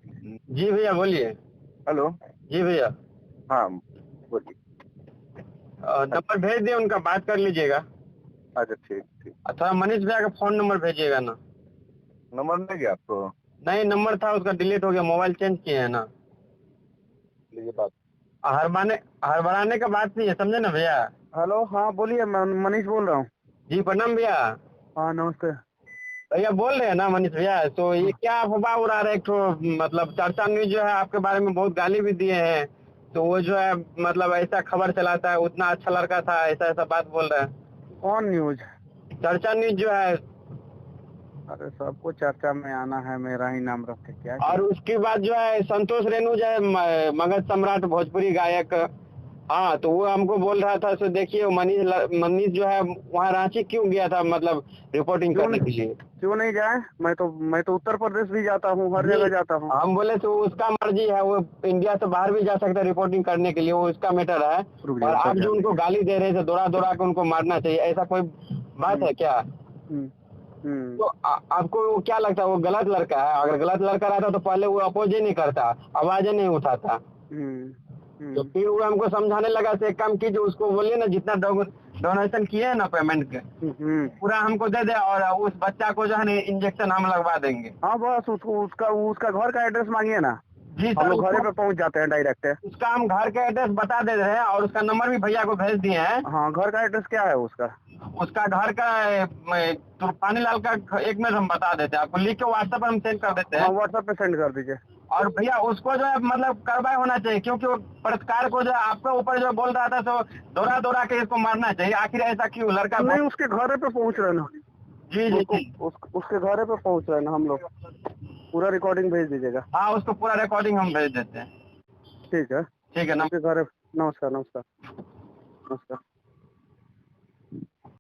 जी भैया बोलिए। हेलो। जी भैया। हाँ, बोलिए। नंबर भेज दिए उनका, बात कर लीजिएगा। अच्छा, ठीक ठीक। थोड़ा मनीष भैया का फोन नंबर भेजिएगा ना। नंबर नहीं गया आपको? नहीं, नंबर था उसका, डिलीट हो गया, मोबाइल चेंज किए हैं ना। लीजिए बात। हड़बाने हड़बड़ाने का बात नहीं है, समझे ना भैया। हेलो, हाँ बोलिए, मैं मनीष बोल रहा हूँ। जी प्रणाम भैया। हाँ, नमस्ते। भैया बोल रहे हैं ना मनीष भैया, तो ये हाँ। क्या अफवाह उड़ा रहे हैं, एक ठो मतलब चर्चा न्यूज जो है आपके बारे में बहुत गाली भी दिए हैं। तो वो जो है मतलब ऐसा खबर चलाता है, उतना अच्छा लड़का था, ऐसा ऐसा बात बोल रहे हैं। कौन न्यूज? चर्चा न्यूज जो है। अरे, सबको चर्चा में आना है, मेरा ही नाम रख के क्या और किया? उसके बाद जो है संतोष रेणु जो है मगध सम्राट भोजपुरी गायक। हाँ, तो वो हमको बोल रहा था, सो देखिए मनीष जो है वहाँ रांची क्यों गया था, मतलब रिपोर्टिंग क्यों करने के नहीं? लिए। क्यों नहीं जाए? मैं तो उत्तर प्रदेश भी जाता हूँ, हर जी, जगह जाता हूँ। हम बोले तो उसका मर्जी है, वो इंडिया से बाहर भी जा सकता है रिपोर्टिंग करने के लिए, वो उसका मैटर है। रुक और जाओ, आप सब जो जान उनको लेंगे। गाली दे रहे थे, दौड़ा दौड़ा के उनको मारना चाहिए, ऐसा कोई बात हम्म। है क्या। हम्म। हम्म। तो आपको वो क्या लगता है, वो गलत लड़का है? अगर गलत लड़का रहता तो पहले वो अपोज ही नहीं करता, आवाज ही नहीं उठाता। हम्म। तो हम्म। फिर वो हमको समझाने लगा से एक काम कीजिए, उसको बोलिए ना जितना डोनेशन किए है ना पेमेंट के, हम्म। पूरा हमको दे दे, और उस बच्चा को जो है ना इंजेक्शन हम लगवा देंगे। हाँ, बस उसको उसका घर का एड्रेस मांगिए ना। जी हम सर, लोग घरे उसको पे पहुंच जाते हैं डायरेक्ट। उसका हम घर का एड्रेस बता दे रहे हैं, और उसका नंबर भी भैया को भेज दिए हैं। हाँ, घर का एड्रेस क्या है उसका? उसका घर का पानी लाल का एक मिनट हम बता देते हैं आपको, लिख के व्हाट्सएप पर हम सेंड कर देते हाँ, हैं। व्हाट्सएप पे सेंड कर दीजिए। और भैया उसको जो है मतलब कार्रवाई होना चाहिए, क्योंकि वो पत्रकार को जो है आपके ऊपर जो बोल रहा था, तो दौड़ा दौड़ा के इसको मारना चाहिए। आखिर ऐसा क्यों लड़का नहीं, उसके घरे पे पहुंच रहे ना। जी जी उसको जी। उसके घरे पे पहुंच रहे ना हम लोग। पूरा रिकॉर्डिंग भेज दीजिएगा। हाँ, उसको पूरा रिकॉर्डिंग हम भेज देते हैं। ठीक है। ठीक है ना। उसके घरे। नमस्कार, नमस्कार। नमस्कार।